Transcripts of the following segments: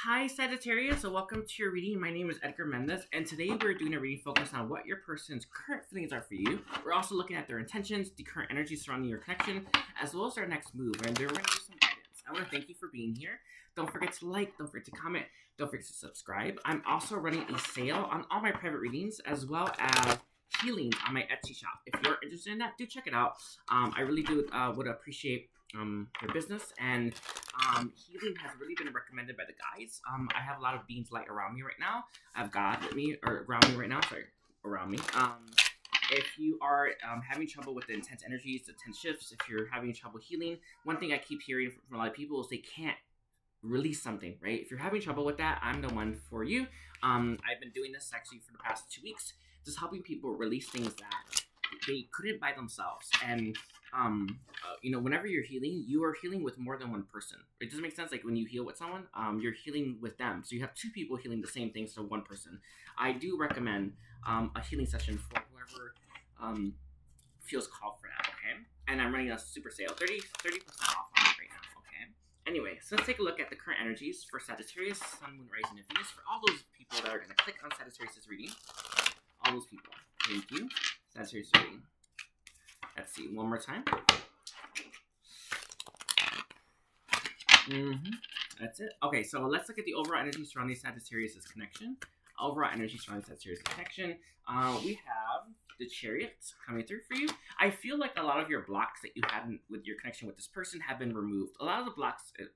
Hi Sagittarius, so welcome to your reading. My name is Edgar Mendez, and today we're doing a reading focused on what your person's current feelings are for you. We're also looking at their intentions, the current energy surrounding your connection, as well as their next move, and we're going to do some guidance. I want to thank you for being here. Don't forget to like, don't forget to comment, don't forget to subscribe. I'm also running a sale on all my private readings, as well as healing on my Etsy shop. If you're interested in that, do check it out. I really would appreciate your business, and healing has really been recommended by the guys. I have a lot of beings light around me right now. I have God with me, or around me right now. Sorry, around me. If you are having trouble with the intense energies, the intense shifts, if you're having trouble healing, one thing I keep hearing from a lot of people is they can't release something, right? If you're having trouble with that, I'm the one for you. I've been doing this actually for the past 2 weeks, just helping people release things that they couldn't by themselves. And whenever you're healing, you are healing with more than one person. It doesn't make sense. Like when you heal with someone, you're healing with them. So you have 2 people healing the same things to one person. I do recommend a healing session for whoever feels called for that. Okay, and I'm running a super sale, 30% off on it right now. Okay. Anyway, so let's take a look at the current energies for Sagittarius, Sun, Moon, Rising, and Venus. For all those people that are going to click on Sagittarius' reading, all those people, thank you. Sagittarius reading. Let's see, one more time. That's it. Okay, so let's look at the overall energy surrounding Sagittarius' connection. Overall energy surrounding Sagittarius' connection. We have the Chariot coming through for you. I feel like a lot of your blocks that you had with your connection with this person have been removed. A lot of the blocks I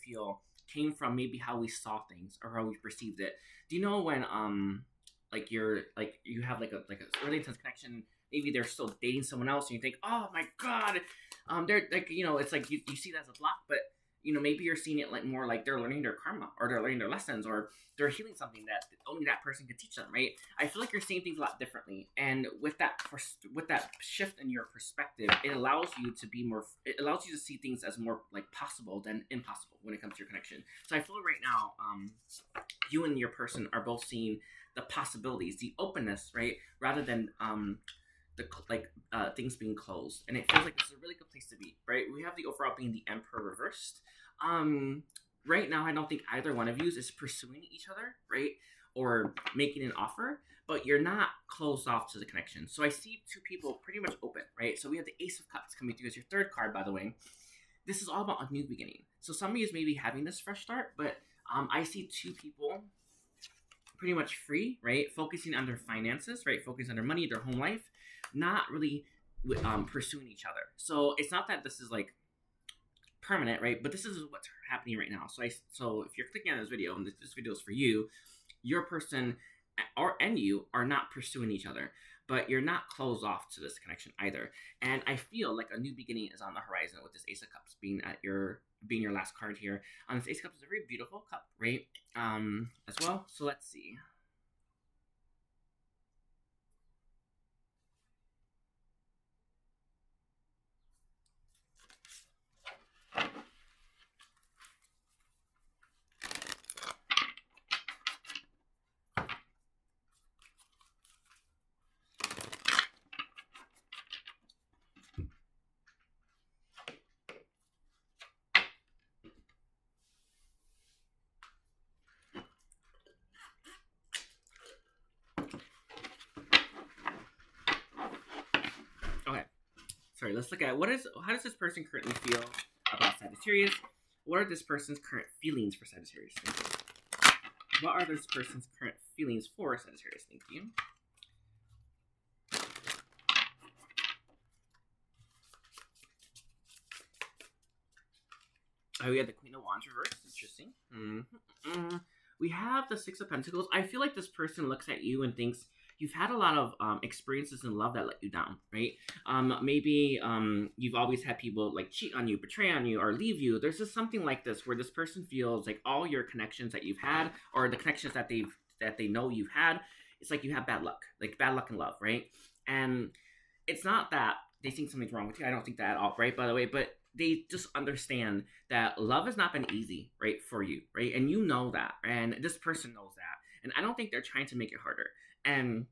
feel came from maybe how we saw things or how we perceived it. Do you know when you have like a really intense connection, maybe they're still dating someone else and you think, oh my god, they're like, it's like you see that as a block, but maybe you're seeing it like more like they're learning their karma, or they're learning their lessons, or they're healing something that only that person can teach them, right? I feel like you're seeing things a lot differently, and with that shift in your perspective, it allows you to see things as more like possible than impossible when it comes to your connection. So I feel right now, you and your person are both seeing the possibilities, the openness, right, rather than things being closed. And it feels like this is a really good place to be, right? We have the overall being the Emperor reversed. Right now, I don't think either one of you is pursuing each other, right, or making an offer, but you're not closed off to the connection. So I see 2 people pretty much open, right? So we have the Ace of Cups coming through as your 3rd card, by the way. This is all about a new beginning. So some of you is maybe having this fresh start, but I see 2 people pretty much free, right? Focusing on their finances, right? Focusing on their money, their home life, not really pursuing each other. So it's not that this is like permanent, right? But this is what's happening right now. So if you're clicking on this video, and this video is for you, your person and you are not pursuing each other, but you're not closed off to this connection either. And I feel like a new beginning is on the horizon with this Ace of Cups being your last card here. This Ace of Cups is a very beautiful cup, right? As well. So let's see. Okay, sorry, let's look at how does this person currently feel about Sagittarius? What are this person's current feelings for Sagittarius? Thank you. What are this person's current feelings for Sagittarius? Thank you. Oh, we have the Queen of Wands reversed. Interesting. We have the Six of Pentacles. I feel like this person looks at you and thinks you've had a lot of experiences in love that let you down, right? Maybe you've always had people like cheat on you, betray on you, or leave you. There's just something like this where this person feels like all your connections that you've had, or the connections that they know you've had, it's like you have bad luck in love, right? And it's not that they think something's wrong with you. I don't think that at all, right? By the way, but they just understand that love has not been easy, right, for you, right? And you know that, and this person knows that. And I don't think they're trying to make it harder. And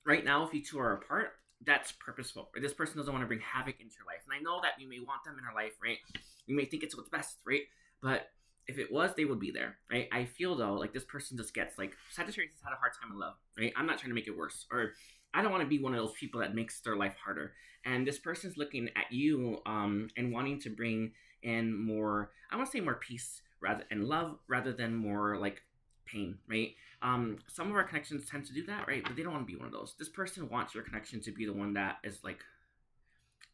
right now, if you 2 are apart, that's purposeful. Right? This person doesn't want to bring havoc into your life. And I know that you may want them in her life, right? You may think it's what's best, right? But if it was, they would be there, right? I feel though, like this person just gets like Sagittarius has had a hard time in love, right? I'm not trying to make it worse, or I don't want to be one of those people that makes their life harder. And this person's looking at you, and wanting to bring in more, I want to say more peace rather and love rather than more like pain, right? Some of our connections tend to do that, right? But they don't want to be one of those. This person wants your connection to be the one that is like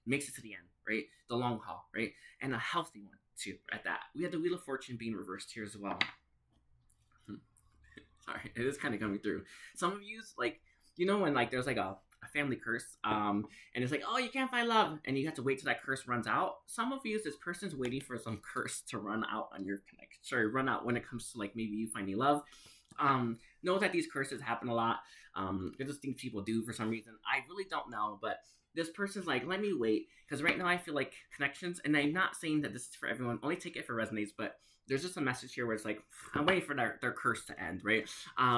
makes it to the end, right? The long haul, right? And a healthy one too. At that, we have the Wheel of Fortune being reversed here as well. Sorry, it is kind of coming through. Some of you, like, you know, when like there's like a family curse, and it's like, oh, you can't find love, and you have to wait till that curse runs out. Some of you, this person's waiting for some curse to run out on your connection. Sorry, run out when it comes to like maybe you finding love. Know that these curses happen a lot. They're just things people do for some reason. I really don't know, but this person's like, let me wait, because right now I feel like connections, and I'm not saying that this is for everyone. Only take it for resonates, but there's just a message here where it's like, I'm waiting for their curse to end, right?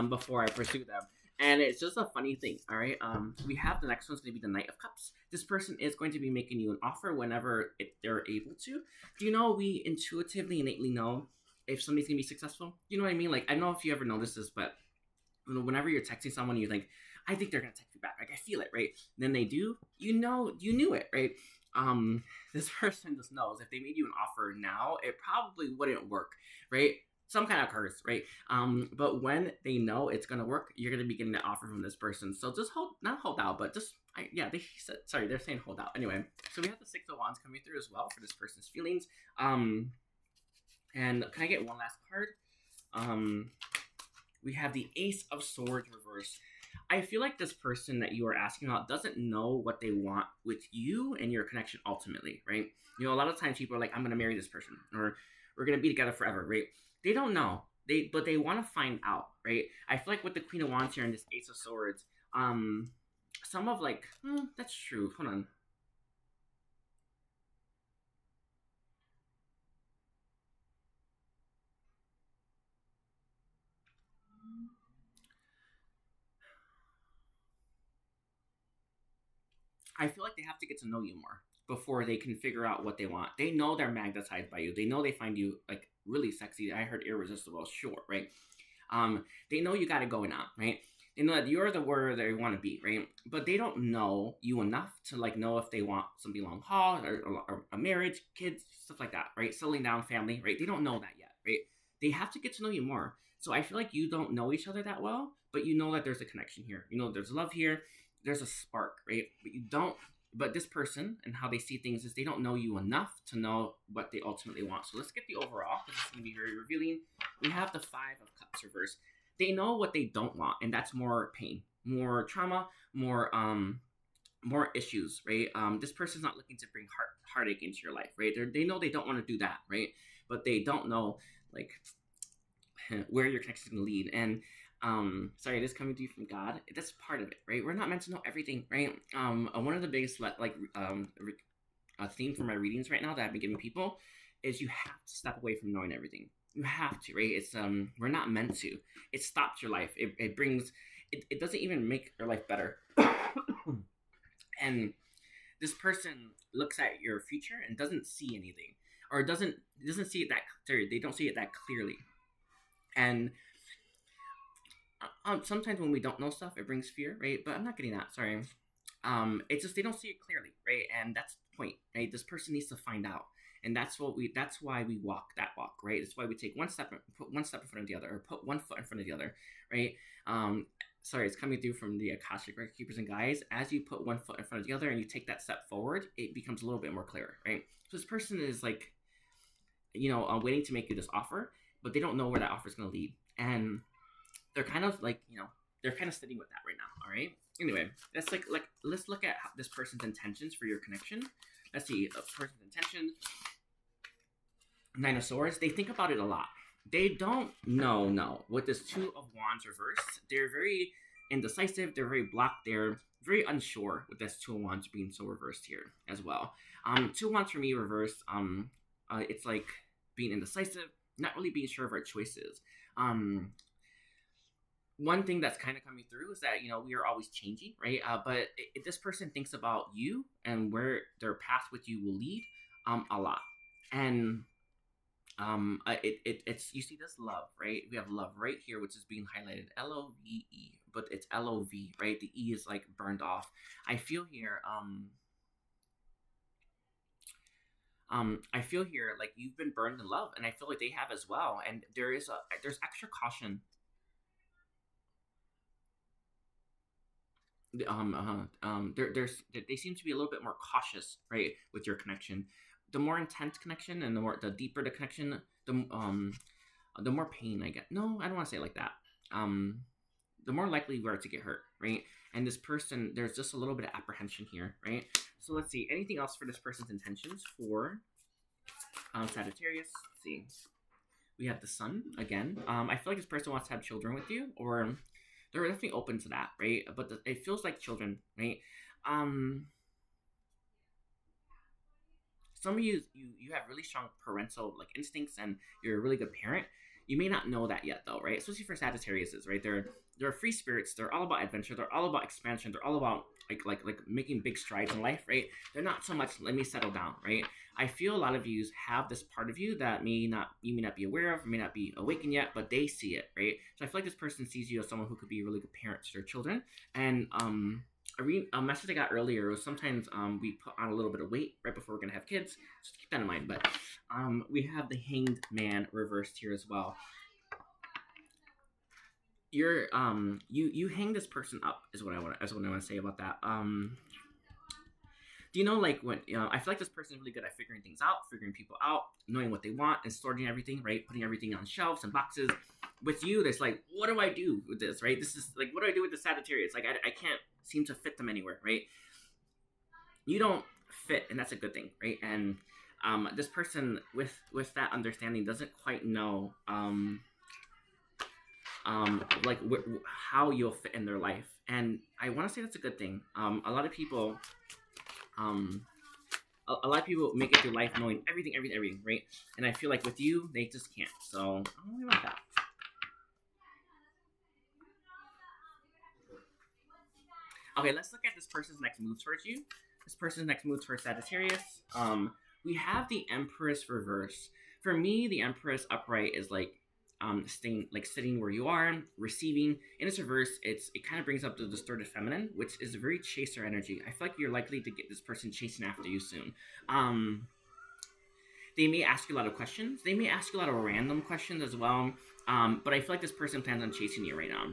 Before I pursue them. And it's just a funny thing, all right? We have the next one's going to be the Knight of Cups. This person is going to be making you an offer whenever they're able to. Do you know we intuitively, innately know if somebody's going to be successful? You know what I mean? Like, I don't know if you ever noticed this, but whenever you're texting someone, you think, I think they're going to text you back. Like, I feel it, right? And then they do. You knew it, right? This person just knows if they made you an offer now, it probably wouldn't work, right? Some kind of curse, right? But when they know it's gonna work, you're gonna be getting an offer from this person. So just not hold out, but just they're saying hold out. Anyway, so we have the Six of Wands coming through as well for this person's feelings. And can I get one last card? We have the Ace of Swords reverse. I feel like this person that you are asking about doesn't know what they want with you and your connection ultimately, right? You know, a lot of times people are like, I'm gonna marry this person, or we're gonna be together forever, right? They don't know. But they want to find out, right? I feel like with the Queen of Wands here and this Ace of Swords, some of like, that's true. Hold on. I feel like they have to get to know you more before they can figure out what they want. They know they're magnetized by you. They know they find you like really sexy. I heard irresistible, sure, right? They know you got it going on, right? They know that you're the where they want to be, right? But they don't know you enough to like know if they want something long haul or a marriage, kids, stuff like that, right? Settling down, family, right? They don't know that yet, right? They have to get to know you more. So I feel like you don't know each other that well, but you know that there's a connection here. You know there's love here. There's a spark, right? But you don't. But this person and how they see things is they don't know you enough to know what they ultimately want. So let's get the overall, because it's going to be very revealing. We have the Five of Cups reverse. They know what they don't want, and that's more pain, more trauma, more issues, right? This person's not looking to bring heartache into your life, right? They know they don't want to do that, right? But they don't know like where your connection is going to lead. And sorry, it is coming to you from God. That's part of it, right? We're not meant to know everything, right? One of the biggest a theme for my readings right now that I've been giving people is you have to step away from knowing everything. You have to, right? It's we're not meant to. It stops your life. It brings it doesn't even make your life better. And this person looks at your future and doesn't see anything, or doesn't see it that. Sorry, they don't see it that clearly. And sometimes when we don't know stuff, it brings fear, right? But I'm not getting that. Sorry. It's just they don't see it clearly, right? And that's the point, right? This person needs to find out, and that's why we walk that walk, right? It's why we take put one step in front of the other, or put one foot in front of the other, right? Sorry, it's coming through from the Akashic record keepers and guides. As you put one foot in front of the other and you take that step forward, it becomes a little bit more clear, right? So this person is like, waiting to make you this offer, but they don't know where that offer is going to lead, and they're kind of like, they're kind of sitting with that right now. All right. Anyway, let's look at this person's intentions for your connection. Let's see a person's intention. Nine of Swords. They think about it a lot. They don't know. With this Two of Wands reversed, they're very indecisive. They're very blocked. They're very unsure with this Two of Wands being so reversed here as well. Two of Wands for me reversed. It's like being indecisive, not really being sure of our choices. One thing that's kind of coming through is that, we are always changing, right? But if this person thinks about you and where their path with you will lead, a lot. And it's, you see this love, right? We have love right here, which is being highlighted, Love, but it's Love, right? The E is like burned off. I feel here, I feel here like you've been burned in love, and I feel like they have as well. And there's extra caution. They seem to be a little bit more cautious, right, with your connection. The more intense connection and the deeper the connection, the more pain I get. No, I don't want to say it like that. Um, the more likely we are to get hurt, right? And this person, there's just a little bit of apprehension here, right? So let's see. Anything else for this person's intentions for Sagittarius? Let's see. We have the sun again. I feel like this person wants to have children with you, or they're definitely open to that, right? But it feels like children, right? Um, some of you have really strong parental like instincts, and you're a really good parent. You may not know that yet, though, right? Especially for Sagittarius, right? They're free spirits. They're all about adventure. They're all about expansion. They're all about like making big strides in life, right? They're not so much let me settle down, right? I feel a lot of you have this part of you that you may not be aware of, may not be awakened yet, but they see it, right? So I feel like this person sees you as someone who could be a really good parent to their children. And a message I got earlier was sometimes we put on a little bit of weight right before we're gonna have kids. Just keep that in mind. But we have the Hanged Man reversed here as well. You're you hang this person up is what I want to say about that. Do you know, like, when I feel like this person is really good at figuring things out, figuring people out, knowing what they want, and sorting everything, right? Putting everything on shelves and boxes. With you, there's like, what do I do with this, right? This is like, what do I do with the Sagittarius? Like, I can't seem to fit them anywhere, right? You don't fit, and that's a good thing, right? And this person with that understanding doesn't quite know like how you'll fit in their life, and I want to say that's a good thing. A lot of people a lot of people make it through life knowing everything, right? And I feel like with you, they just can't. So I don't really like that. Okay, let's look at this person's next move towards you. This person's next move towards Sagittarius. We have the Empress reverse. For me, the Empress upright is like staying, like sitting where you are, receiving. In its reverse, it kind of brings up the distorted feminine, which is a very chaser energy. I feel like you're likely to get this person chasing after you soon. They may ask you a lot of questions. They may ask you a lot of random questions as well. But I feel like this person plans on chasing you right now.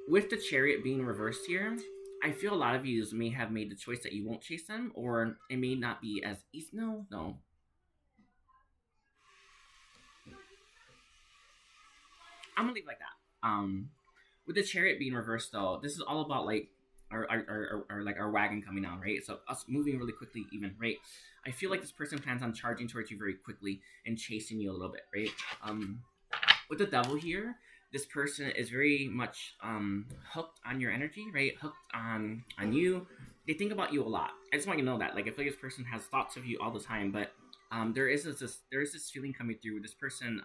With the Chariot being reversed here, I feel a lot of you may have made the choice that you won't chase them, or it may not be as easy. No. I'm gonna leave it like that. With the Chariot being reversed, though, this is all about like our wagon coming down, right? So us moving really quickly, even, right? I feel like this person plans on charging towards you very quickly and chasing you a little bit, right? With the Devil here, this person is very much hooked on your energy, right? Hooked on you. They think about you a lot. I just want you to know that. Like, I feel like this person has thoughts of you all the time, but there is this feeling coming through with this person.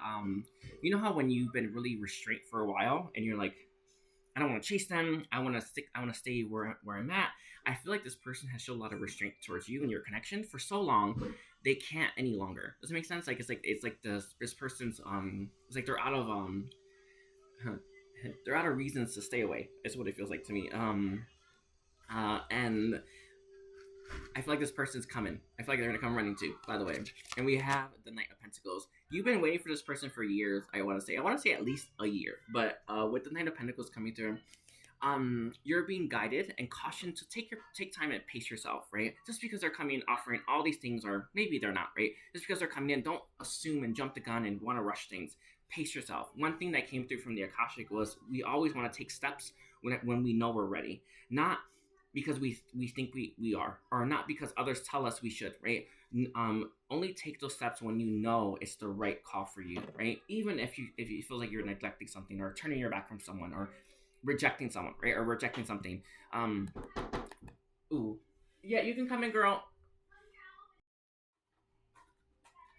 You know how when you've been really restrained for a while and you're like, I don't want to chase them. I want to stay where I'm at. I feel like this person has shown a lot of restraint towards you and your connection for so long. They can't any longer. Does it make sense? Like it's like this person's it's like they're out of they're out of reasons to stay away. Is what it feels like to me. And I feel like this person's coming. I feel like they're gonna come running too. By the way, and we have the Knight of Pentacles. You've been waiting for this person for years. I want to say at least a year. But with the Knight of Pentacles coming through, you're being guided and cautioned to take time and pace yourself, right? Just because they're coming offering all these things, or maybe they're not, right? Just because they're coming in, don't assume and jump the gun and want to rush things. Pace yourself. One thing that came through from the Akashic was we always want to take steps when we know we're ready, not because we think we are, or not because others tell us we should, right? Only take those steps when you know it's the right call for you, right? Even if you feel like you're neglecting something, or turning your back from someone, or rejecting someone, right? Or rejecting something. Ooh, yeah, you can come in, girl.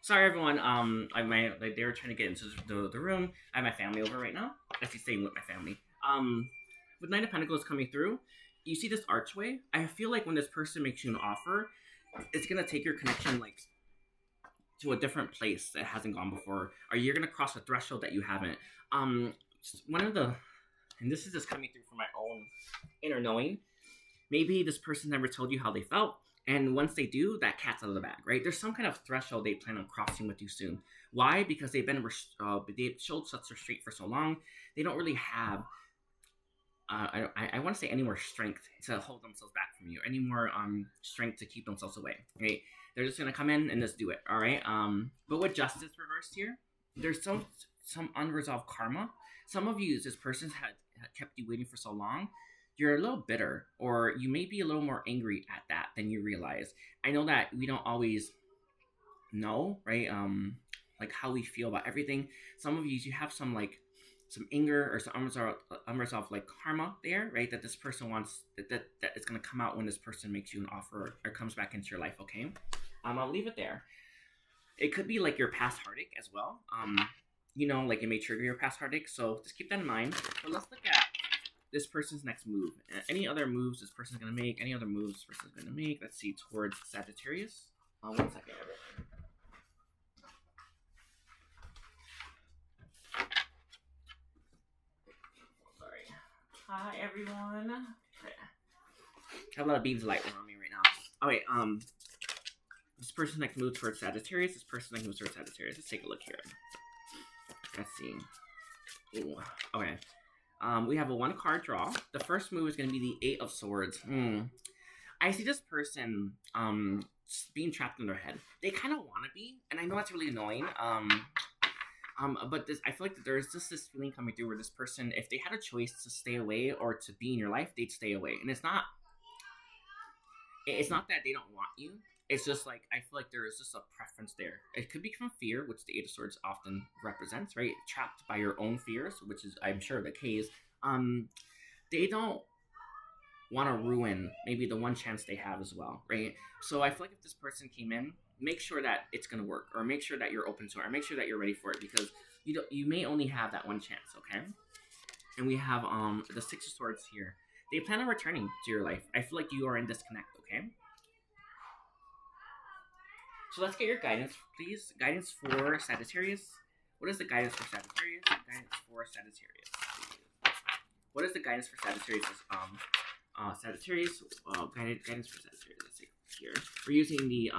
Sorry, everyone. They were trying to get into the room. I have my family over right now. Actually, staying with my family. With Knight of Pentacles coming through, you see this archway. I feel like when this person makes you an offer, it's gonna take your connection like to a different place that hasn't gone before, or you're gonna cross a threshold that you haven't. One of the, and this is just coming through from my own inner knowing. Maybe this person never told you how they felt, and once they do, that cat's out of the bag, right? There's some kind of threshold they plan on crossing with you soon. Why? Because they've showed such restraint for so long. They don't really have I want to say any more strength to hold themselves back from you, any more strength to keep themselves away, right? They're just gonna come in and just do it, all right? But with justice reversed here, there's some unresolved karma. Some of you, this person had kept you waiting for so long. You're a little bitter, or you may be a little more angry at that than you realize. I know that we don't always know, right? Like how we feel about everything. Some of you have some anger or some unresolved like karma there, right? That this person wants that is gonna come out when this person makes you an offer or comes back into your life. Okay, I'll leave it there. It could be like your past heartache as well. Like it may trigger your past heartache, so just keep that in mind. But let's look at this person's next move. Any other moves this person's gonna make? Any other moves this person's gonna make? Let's see, towards Sagittarius. 1 second. Hi everyone. Okay. I have a lot of beams of light around me right now. Oh wait, this person next move towards Sagittarius. This person next move towards Sagittarius. Let's take a look here. Let's see. Ooh. Okay. We have a 1-card draw. The first move is going to be the 8 of Swords. I see this person being trapped in their head. They kind of want to be, and I know that's really annoying. But I feel like there's just this feeling coming through where this person, if they had a choice to stay away or to be in your life, they'd stay away. And it's not that they don't want you. It's just like, I feel like there is just a preference there. It could be from fear, which the 8 of Swords often represents, right? Trapped by your own fears, which is, I'm sure, the case. They don't want to ruin maybe the one chance they have as well, right? So I feel like if this person came in, make sure that it's going to work, or make sure that you're open to it, or make sure that you're ready for it, because you may only have that one chance, okay? And we have the 6 of Swords here. They plan on returning to your life. I feel like you are in disconnect, okay? So let's get your guidance, please. Guidance for Sagittarius. What is the guidance for Sagittarius? Guidance for Sagittarius, please. What is the guidance for Sagittarius? Sagittarius, guidance for Sagittarius. Let's see here. We're using the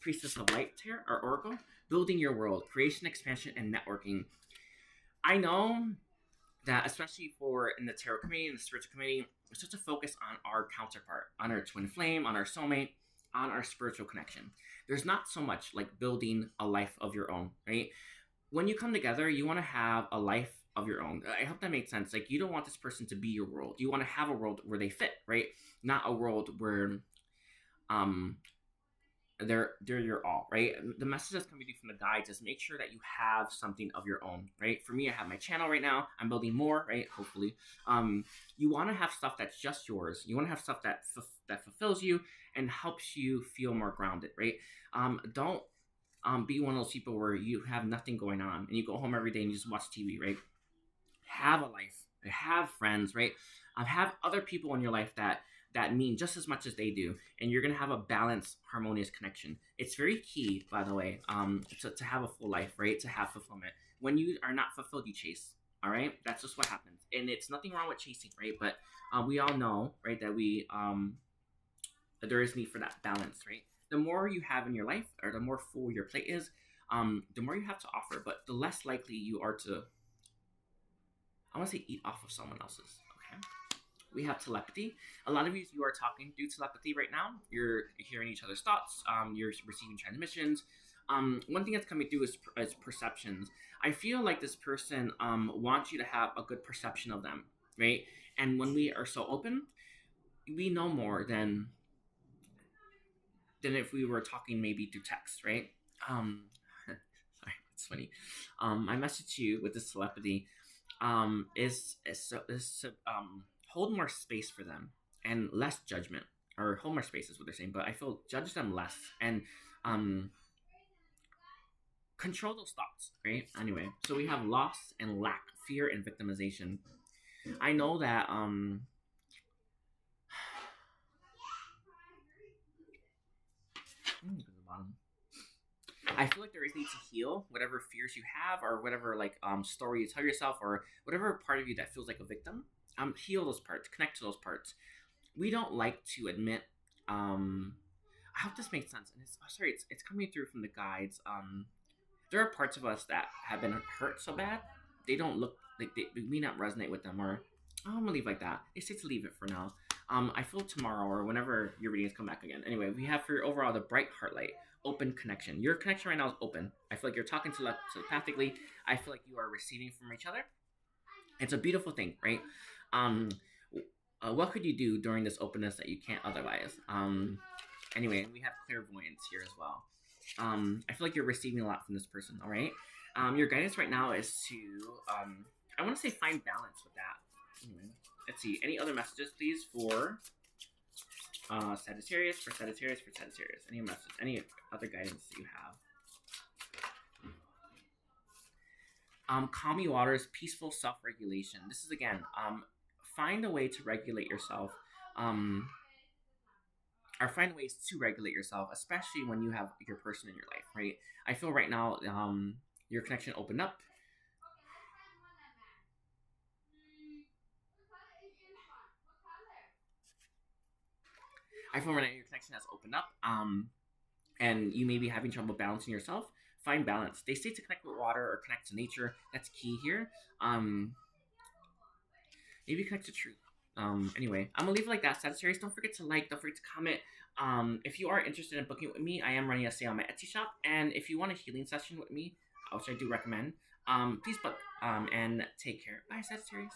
Priestess of Light here, or Oracle. Building your world, creation, expansion, and networking. I know that, especially in the tarot community and the spiritual community, it's such a focus on our counterpart, on our twin flame, on our soulmate, on our spiritual connection. There's not so much like building a life of your own, right? When you come together, you want to have a life of your own. I hope that makes sense. Like, you don't want this person to be your world. You want to have a world where they fit, right? Not a world where they're your all, right? The message that's coming to you from the guides is make sure that you have something of your own, right? For me, I have my channel right now. I'm building more, right? Hopefully. You want to have stuff that's just yours. You want to have stuff that fulfills you and helps you feel more grounded, right? Don't be one of those people where you have nothing going on and you go home every day and you just watch TV, right? Have a life. Have friends, right? Have other people in your life that mean just as much as they do, and you're going to have a balanced, harmonious connection. It's very key, by the way, to have a full life, right? To have fulfillment. When you are not fulfilled, you chase, all right? That's just what happens. And it's nothing wrong with chasing, right? But we all know, right, that that there is need for that balance, right? The more you have in your life, or the more full your plate is, the more you have to offer, but the less likely you are to, I want to say, eat off of someone else's. We have telepathy. A lot of you are talking through telepathy right now. You're hearing each other's thoughts. You're receiving transmissions. One thing that's coming through is perceptions. I feel like this person wants you to have a good perception of them, right? And when we are so open, we know more than if we were talking maybe through text, right? Sorry, it's funny. My message to you with this telepathy is hold more space for them and less judgment, or hold more space is what they're saying, but I feel judge them less and control those thoughts, right? Anyway, so we have loss and lack, fear and victimization. I know that I feel like there is need to heal whatever fears you have, or whatever like story you tell yourself, or whatever part of you that feels like a victim. Heal those parts, connect to those parts. We don't like to admit. I hope this makes sense. And it's coming through from the guides. There are parts of us that have been hurt so bad they don't look like they may not resonate with them, or I'm gonna leave like that. They say to leave it for now. I feel tomorrow or whenever your readings come back again. Anyway, we have for overall the bright heart light, open connection. Your connection right now is open. I feel like you're talking telepathically. I feel like you are receiving from each other. It's a beautiful thing, right? What could you do during this openness that you can't otherwise? Anyway, we have clairvoyance here as well. I feel like you're receiving a lot from this person, all right? Your guidance right now is to, I want to say find balance with that. Anyway, let's see. Any other messages, please, for Sagittarius, for Sagittarius, for Sagittarius? Any message, any other guidance that you have? Calming waters, peaceful self-regulation. This is, again, find a way to regulate yourself. Or find ways to regulate yourself, especially when you have your person in your life, right? I feel right now, your connection opened up. I feel right now your connection has opened up, and you may be having trouble balancing yourself. Find balance. They say to connect with water or connect to nature. That's key here. Maybe connect to truth. Anyway, I'm gonna leave it like that. Sagittarius, don't forget to like, don't forget to comment. If you are interested in booking with me, I am running a sale on my Etsy shop, and if you want a healing session with me, which I do recommend, please book. And take care. Bye, Sagittarius.